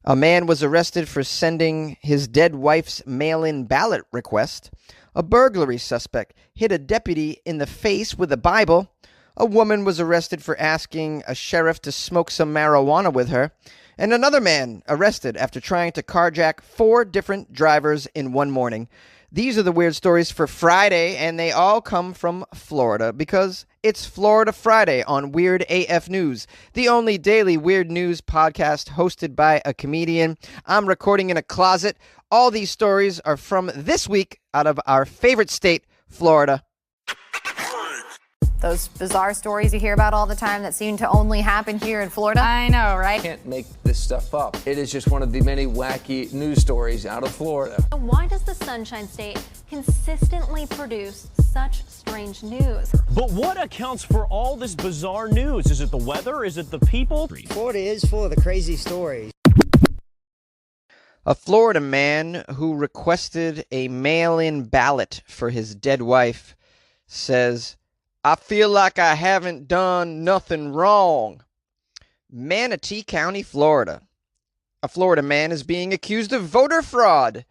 A man was arrested for sending his dead wife's mail-in ballot request. A burglary suspect hit a deputy in the face with a Bible. A woman was arrested for asking a sheriff to smoke some marijuana with her. And another man arrested after trying to carjack 4 different drivers in one morning. These are the weird stories for Friday, and they all come from Florida because it's Florida Friday on Weird AF News, the only daily weird news podcast hosted by a comedian. I'm recording in a closet. All these stories are from this week out of our favorite state, Florida. Those bizarre stories you hear about all the time that seem to only happen here in Florida. I know, right? Can't make this stuff up. It is just one of the many wacky news stories out of Florida. Why does the Sunshine State consistently produce such strange news? But what accounts for all this bizarre news? Is it the weather? Is it the people? Florida is full of the crazy stories. A Florida man who requested a mail-in ballot for his dead wife says, "I feel like I haven't done nothing wrong." Manatee County, Florida. A Florida man is being accused of voter fraud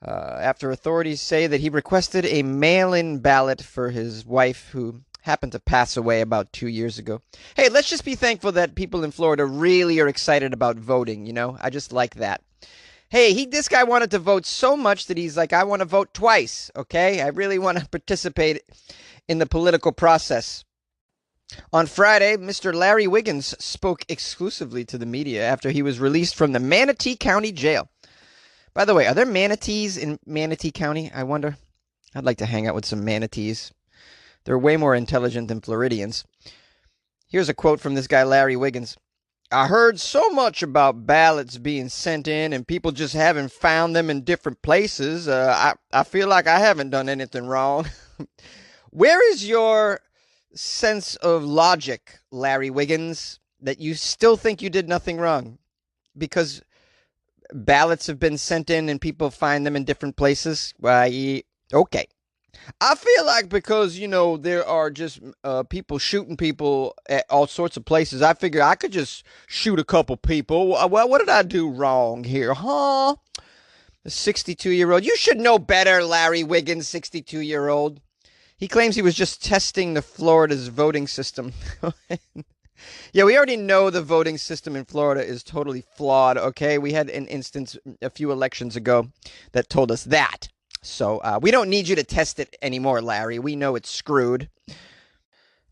after authorities say that he requested a mail-in ballot for his wife who happened to pass away about 2 years ago. Hey, let's just be thankful that people in Florida really are excited about voting, you know? I just like that. Hey, this guy wanted to vote so much that he's like, I want to vote twice, okay? I really want to participate in the political process. On Friday, Mr. Larry Wiggins spoke exclusively to the media after he was released from the Manatee County Jail. By the way, are there manatees in Manatee County? I wonder. I'd like to hang out with some manatees. They're way more intelligent than Floridians. Here's a quote from this guy, Larry Wiggins. "I heard so much about ballots being sent in and people just haven't found them in different places. I feel like I haven't done anything wrong." Where is your sense of logic, Larry Wiggins, that you still think you did nothing wrong? Because ballots have been sent in and people find them in different places? Why, okay. I feel like because, you know, there are just people shooting people at all sorts of places, I figure I could just shoot a couple people. Well, what did I do wrong here, huh? The 62-year-old. You should know better, Larry Wiggins, 62-year-old. He claims he was just testing the Florida's voting system. Yeah, we already know the voting system in Florida is totally flawed, okay? We had an instance a few elections ago that told us that. So we don't need you to test it anymore, Larry. We know it's screwed.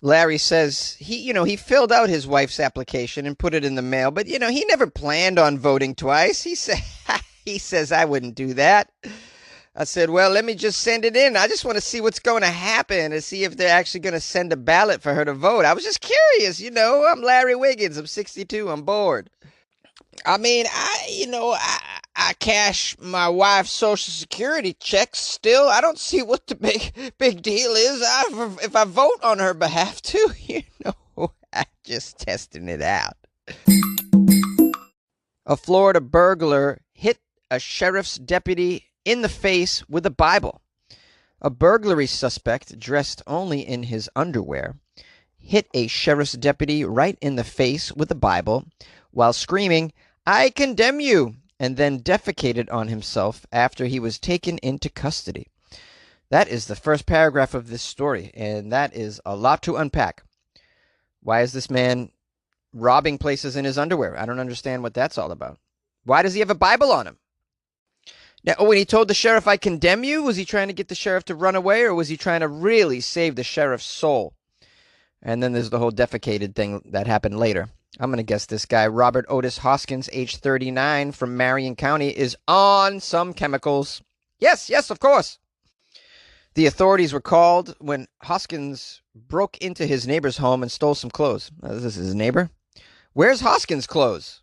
Larry says he filled out his wife's application and put it in the mail, but, he never planned on voting twice. He says, I wouldn't do that. I said, well, let me just send it in. I just want to see what's going to happen and see if they're actually going to send a ballot for her to vote. I was just curious, I'm Larry Wiggins. I'm 62. I'm bored. I mean, I cash my wife's Social Security checks still. I don't see what the big deal is. If I vote on her behalf too, I'm just testing it out. A Florida burglar hit a sheriff's deputy in the face with a Bible. A burglary suspect, dressed only in his underwear, hit a sheriff's deputy right in the face with a Bible while screaming, "I condemn you," and then defecated on himself after he was taken into custody. That is the first paragraph of this story, and that is a lot to unpack. Why is this man robbing places in his underwear? I don't understand what that's all about. Why does he have a Bible on him? Now, when he told the sheriff, "I condemn you," was he trying to get the sheriff to run away, or was he trying to really save the sheriff's soul? And then there's the whole defecated thing that happened later. I'm going to guess this guy, Robert Otis Hoskins, age 39, from Marion County, is on some chemicals. Yes, of course. The authorities were called when Hoskins broke into his neighbor's home and stole some clothes. This is his neighbor. Where's Hoskins' clothes?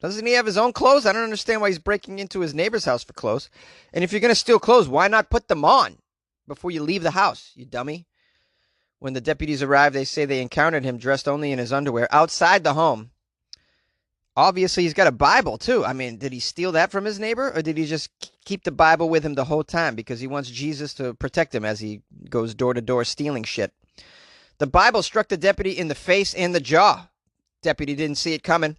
Doesn't he have his own clothes? I don't understand why he's breaking into his neighbor's house for clothes. And if you're going to steal clothes, why not put them on before you leave the house, you dummy? When the deputies arrived, they say they encountered him dressed only in his underwear outside the home. Obviously, he's got a Bible, too. I mean, did he steal that from his neighbor, or did he just keep the Bible with him the whole time because he wants Jesus to protect him as he goes door to door stealing shit? The Bible struck the deputy in the face and the jaw. Deputy didn't see it coming.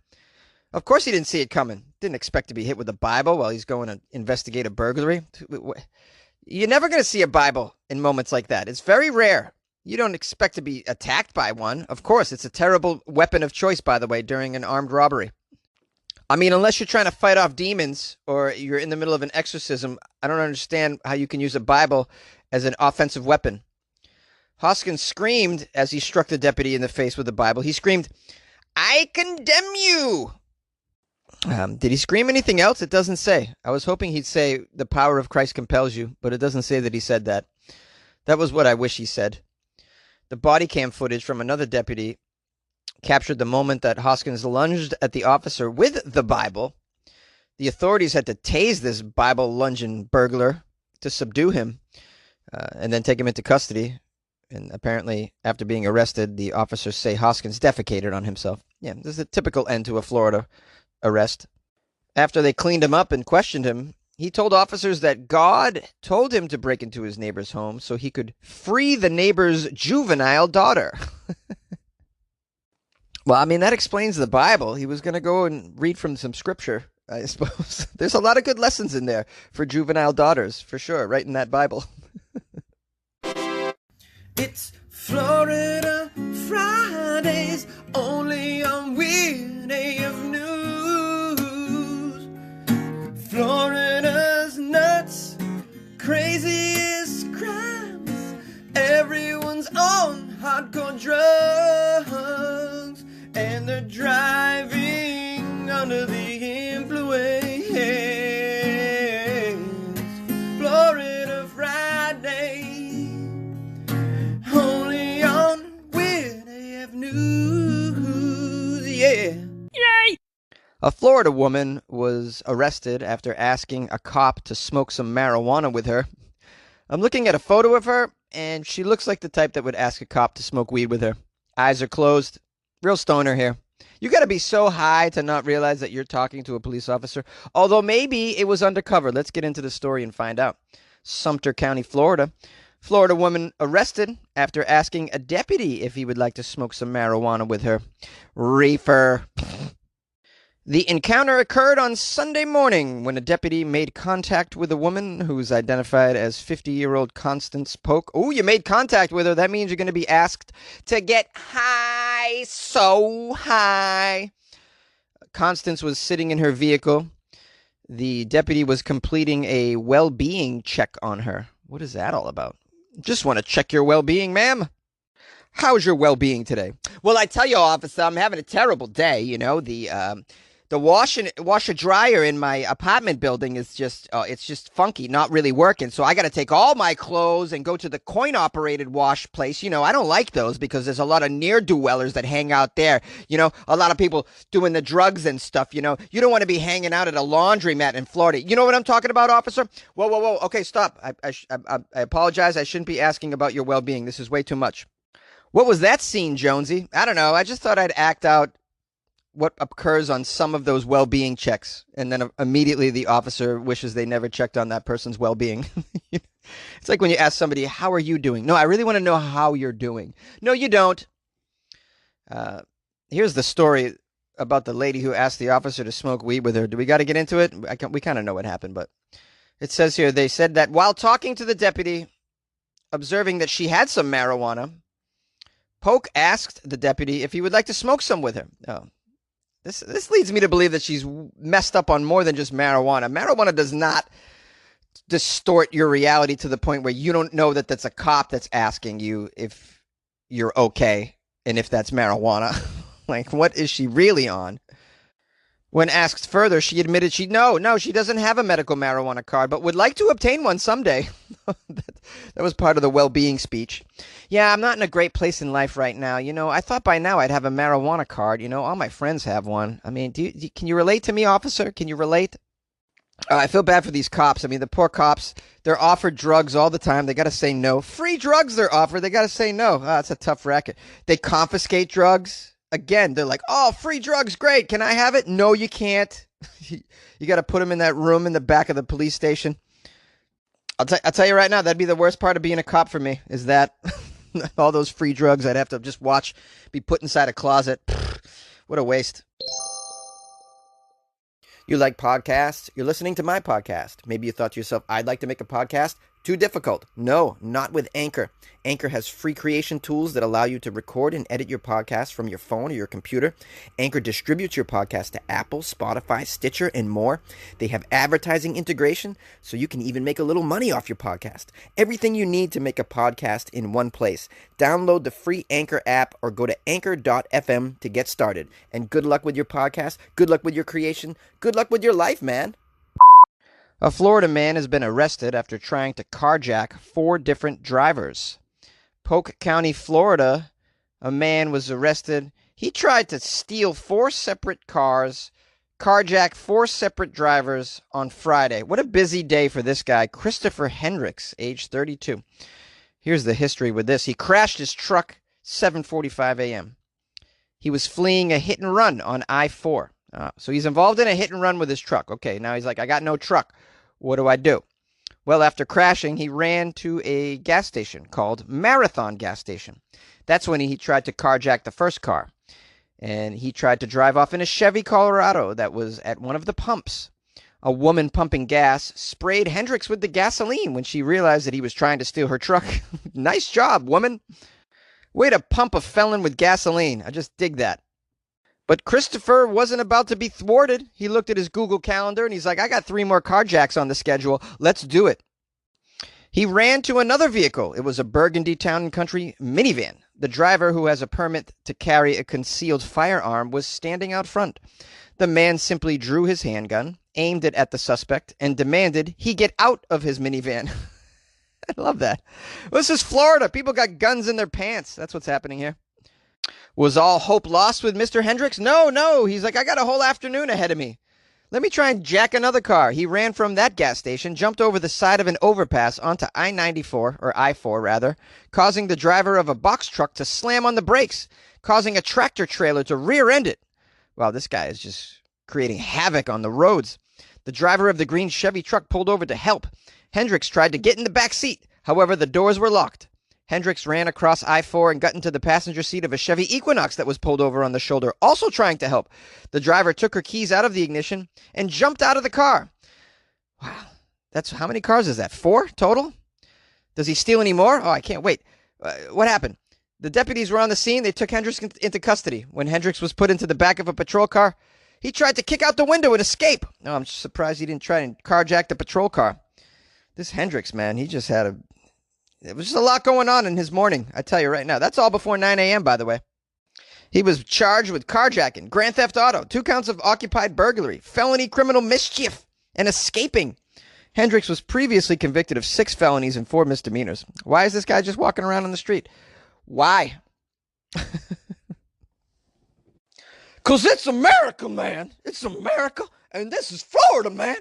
Of course he didn't see it coming. Didn't expect to be hit with a Bible while he's going to investigate a burglary. You're never going to see a Bible in moments like that. It's very rare. You don't expect to be attacked by one. Of course, it's a terrible weapon of choice, by the way, during an armed robbery. I mean, unless you're trying to fight off demons or you're in the middle of an exorcism, I don't understand how you can use a Bible as an offensive weapon. Hoskins screamed as he struck the deputy in the face with the Bible. He screamed, "I condemn you!" Did he scream anything else? It doesn't say. I was hoping he'd say, "The power of Christ compels you," but it doesn't say that he said that. That was what I wish he said. The body cam footage from another deputy captured the moment that Hoskins lunged at the officer with the Bible. The authorities had to tase this Bible-lunging burglar to subdue him and then take him into custody. And apparently, after being arrested, the officers say Hoskins defecated on himself. Yeah, this is a typical end to a Florida arrest. After they cleaned him up and questioned him, he told officers that God told him to break into his neighbor's home so he could free the neighbor's juvenile daughter. Well, I mean, that explains the Bible. He was going to go and read from some scripture, I suppose. There's a lot of good lessons in there for juvenile daughters, for sure, right in that Bible. It's Florida Fridays, only on Weird AF News. Florida's nuts, craziest crimes. Everyone's on hardcore drugs, and they're driving under the influence. Florida Friday, only on Weird AF News, yeah. Yay! A Florida woman was arrested after asking a cop to smoke some marijuana with her. I'm looking at a photo of her, and she looks like the type that would ask a cop to smoke weed with her. Eyes are closed. Real stoner here. You got to be so high to not realize that you're talking to a police officer. Although maybe it was undercover. Let's get into the story and find out. Sumter County, Florida. Florida woman arrested after asking a deputy if he would like to smoke some marijuana with her. Reefer. The encounter occurred on Sunday morning when a deputy made contact with a woman who's identified as 50-year-old Constance Polk. Oh, you made contact with her. That means you're going to be asked to get high, so high. Constance was sitting in her vehicle. The deputy was completing a well-being check on her. What is that all about? Just want to check your well-being, ma'am. How's your well-being today? Well, I tell you, officer, I'm having a terrible day. You know, the washer dryer in my apartment building is just it's just funky, not really working. So I got to take all my clothes and go to the coin operated wash place. You know, I don't like those because there's a lot of ne'er-do-wellers that hang out there. You know, a lot of people doing the drugs and stuff. You know, you don't want to be hanging out at a laundromat in Florida. You know what I'm talking about, officer? Whoa. Okay, stop. I apologize. I shouldn't be asking about your well-being. This is way too much. What was that scene, Jonesy? I don't know. I just thought I'd act out what occurs on some of those well-being checks, and then immediately the officer wishes they never checked on that person's well-being. It's like when you ask somebody, "How are you doing?" No, I really want to know how you're doing. No, you don't. Here's the story about the lady who asked the officer to smoke weed with her. Do we got to get into it? We kind of know what happened, but it says here, they said that while talking to the deputy, observing that she had some marijuana, Polk asked the deputy if he would like to smoke some with her. Oh. This leads me to believe that she's messed up on more than just marijuana. Marijuana does not distort your reality to the point where you don't know that that's a cop that's asking you if you're okay and if that's marijuana. Like, what is she really on? When asked further, she admitted she doesn't have a medical marijuana card, but would like to obtain one someday. That was part of the well-being speech. Yeah, I'm not in a great place in life right now. You know, I thought by now I'd have a marijuana card. You know, all my friends have one. I mean, can you relate to me, officer? Can you relate? I feel bad for these cops. I mean, the poor cops, they're offered drugs all the time. They got to say no. Free drugs they're offered. They got to say no. That's a tough racket. They confiscate drugs. Again, they're like, "Oh, free drugs, great. Can I have it?" No, you can't. You got to put them in that room in the back of the police station. I'll tell you right now, that'd be the worst part of being a cop for me, is that all those free drugs I'd have to just watch be put inside a closet. What a waste. You like podcasts? You're listening to my podcast. Maybe you thought to yourself, I'd like to make a podcast. Too difficult. No, not with Anchor. Anchor has free creation tools that allow you to record and edit your podcast from your phone or your computer. Anchor distributes your podcast to Apple, Spotify, Stitcher, and more. They have advertising integration, so you can even make a little money off your podcast. Everything you need to make a podcast in one place. Download the free Anchor app or go to anchor.fm to get started. And good luck with your podcast. Good luck with your creation. Good luck with your life, man. A Florida man has been arrested after trying to carjack 4 different drivers. Polk County, Florida, a man was arrested. He tried to steal 4 separate cars, carjack 4 separate drivers on Friday. What a busy day for this guy, Christopher Hendricks, age 32. Here's the history with this. He crashed his truck 7:45 a.m. He was fleeing a hit and run on I-4. So he's involved in a hit and run with his truck. Okay, now he's like, I got no truck. What do I do? Well, after crashing, he ran to a gas station called Marathon Gas Station. That's when he tried to carjack the first car. And he tried to drive off in a Chevy Colorado that was at one of the pumps. A woman pumping gas sprayed Hendricks with the gasoline when she realized that he was trying to steal her truck. Nice job, woman. Way to pump a felon with gasoline. I just dig that. But Christopher wasn't about to be thwarted. He looked at his Google Calendar and he's like, I got 3 more carjacks on the schedule. Let's do it. He ran to another vehicle. It was a Burgundy Town & Country minivan. The driver, who has a permit to carry a concealed firearm, was standing out front. The man simply drew his handgun, aimed it at the suspect, and demanded he get out of his minivan. I love that. This is Florida. People got guns in their pants. That's what's happening here. Was all hope lost with Mr. Hendricks? No. He's like, I got a whole afternoon ahead of me. Let me try and jack another car. He ran from that gas station, jumped over the side of an overpass onto I-94, or I-4 rather, causing the driver of a box truck to slam on the brakes, causing a tractor trailer to rear-end it. Wow, this guy is just creating havoc on the roads. The driver of the green Chevy truck pulled over to help. Hendricks tried to get in the back seat. However, the doors were locked. Hendricks ran across I-4 and got into the passenger seat of a Chevy Equinox that was pulled over on the shoulder, also trying to help. The driver took her keys out of the ignition and jumped out of the car. Wow. That's how many cars is that? 4 total? Does he steal any more? Oh, I can't wait. What happened? The deputies were on the scene. They took Hendricks into custody. When Hendricks was put into the back of a patrol car, he tried to kick out the window and escape. Oh, I'm surprised he didn't try and carjack the patrol car. This Hendricks, man, he just had It was just a lot going on in his morning, I tell you right now. That's all before 9 a.m., by the way. He was charged with carjacking, grand theft auto, 2 counts of occupied burglary, felony criminal mischief, and escaping. Hendricks was previously convicted of 6 felonies and 4 misdemeanors. Why is this guy just walking around on the street? Why? 'Cause it's America, man. It's America, and this is Florida, man.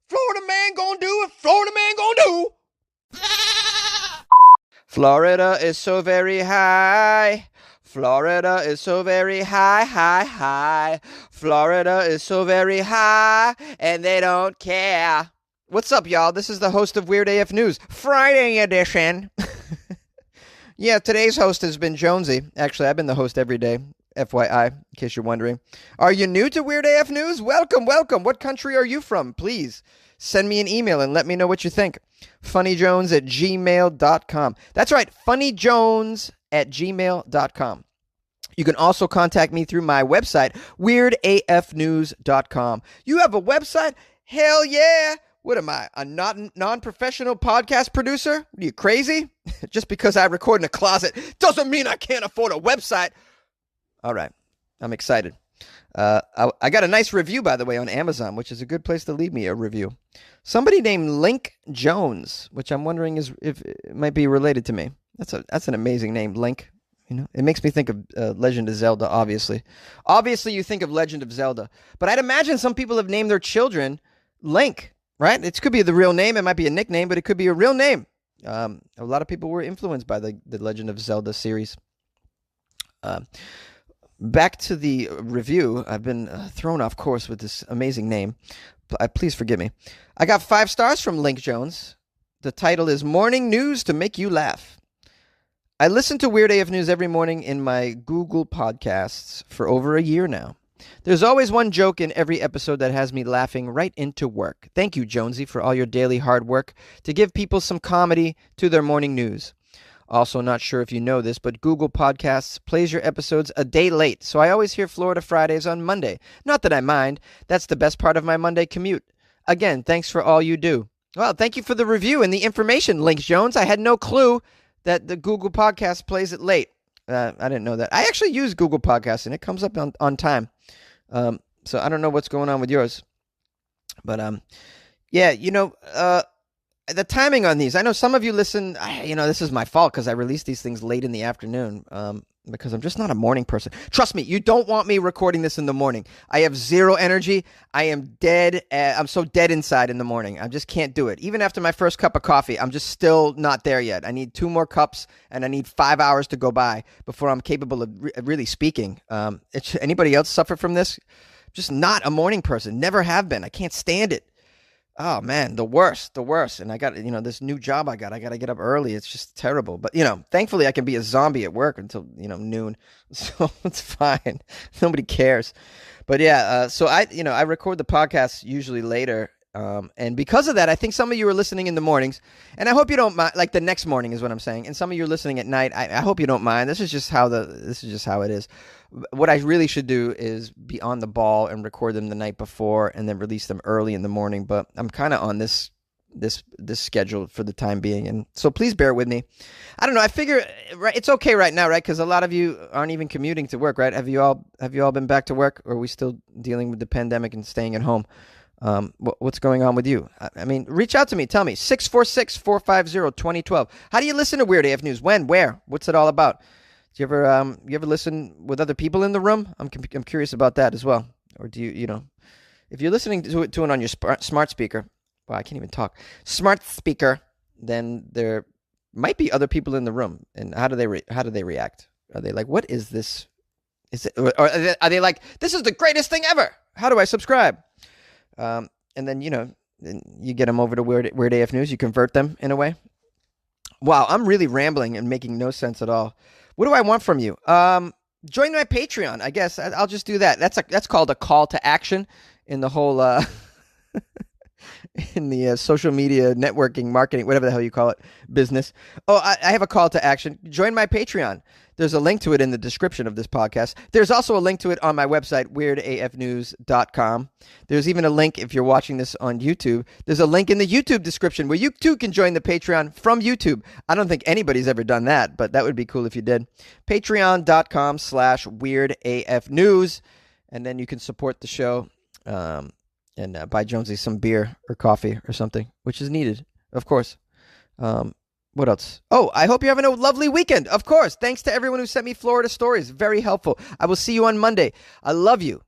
Florida man gonna do what Florida man gonna do. Florida is so very high. Florida is so very high, high, high. Florida is so very high, and they don't care. What's up, y'all? This is the host of Weird AF News, Friday edition. Yeah, today's host has been Jonesy. Actually, I've been the host every day, FYI, in case you're wondering. Are you new to Weird AF News? Welcome, welcome. What country are you from? Please send me an email and let me know what you think. funnyjones@gmail.com. That's right, funnyjones@gmail.com. You can also contact me through my website, weirdafnews.com. You have a website? Hell yeah. What am I, a non-professional podcast producer? Are you crazy? Just because I record in a closet doesn't mean I can't afford a website. All right, I'm excited. I got a nice review, by the way, on Amazon, which is a good place to leave me a review. Somebody named Link Jones, which I'm wondering if it might be related to me. That's an amazing name, Link. You know, it makes me think of Legend of Zelda, obviously. Obviously, you think of Legend of Zelda. But I'd imagine some people have named their children Link, right? It could be the real name. It might be a nickname, but it could be a real name. A lot of people were influenced by the Legend of Zelda series. Back to the review. I've been thrown off course with this amazing name. Please forgive me. I got 5 stars from Link Jones. The title is Morning News to Make You Laugh. I listen to Weird AF News every morning in my Google Podcasts for over a year now. There's always one joke in every episode that has me laughing right into work. Thank you, Jonesy, for all your daily hard work to give people some comedy to their morning news. Also, not sure if you know this, but Google Podcasts plays your episodes a day late, so I always hear Florida Fridays on Monday. Not that I mind. That's the best part of my Monday commute. Again, thanks for all you do. Well, thank you for the review and the information, Links Jones. I had no clue that the Google Podcast plays it late. I didn't know that. I actually use Google Podcasts, and it comes up on time. So I don't know what's going on with yours. But, yeah, the timing on these, I know some of you listen, this is my fault because I release these things late in the afternoon because I'm just not a morning person. Trust me, you don't want me recording this in the morning. I have zero energy. I am dead. I'm so dead inside in the morning. I just can't do it. Even after my first cup of coffee, I'm just still not there yet. I need 2 more cups and I need 5 hours to go by before I'm capable of really speaking. Anybody else suffer from this? Just not a morning person. Never have been. I can't stand it. Oh, man, the worst. And I got, this new job I got to get up early. It's just terrible. But, thankfully I can be a zombie at work until, noon. So it's fine. Nobody cares. But yeah, so I record the podcast usually later. And because of that, I think some of you are listening in the mornings, and I hope you don't mind, like the next morning is what I'm saying. And some of you are listening at night. I hope you don't mind. This is just how it is. What I really should do is be on the ball and record them the night before and then release them early in the morning. But I'm kind of on this schedule for the time being. And so please bear with me. I don't know. I figure it's okay right now, right? Because a lot of you aren't even commuting to work, right? Have you all been back to work, or are we still dealing with the pandemic and staying at home? What's going on with you? I mean, reach out to me. Tell me. 646-450-2012. How do you listen to Weird AF News? When? Where? What's it all about? Do you ever listen with other people in the room? I'm curious about that as well. Or do you if you're listening to it on your smart speaker, well, I can't even talk. Smart speaker, then there might be other people in the room. And how do they react? Are they like, what is this? Is it? Or are they like, this is the greatest thing ever? How do I subscribe? And then you get them over to Weird AF News. You convert them in a way. Wow, I'm really rambling and making no sense at all. What do I want from you? Join my Patreon. I guess I'll just do that. That's called a call to action in the whole in the social media networking, marketing, whatever the hell you call it, business. Oh, I have a call to action. Join my Patreon. There's a link to it in the description of this podcast. There's also a link to it on my website, weirdafnews.com. There's even a link, if you're watching this on YouTube, there's a link in the YouTube description where you too can join the Patreon from YouTube. I don't think anybody's ever done that, but that would be cool if you did. Patreon.com/weirdafnews. And then you can support the show and buy Jonesy some beer or coffee or something, which is needed, of course. What else? Oh, I hope you're having a lovely weekend. Of course. Thanks to everyone who sent me Florida stories. Very helpful. I will see you on Monday. I love you.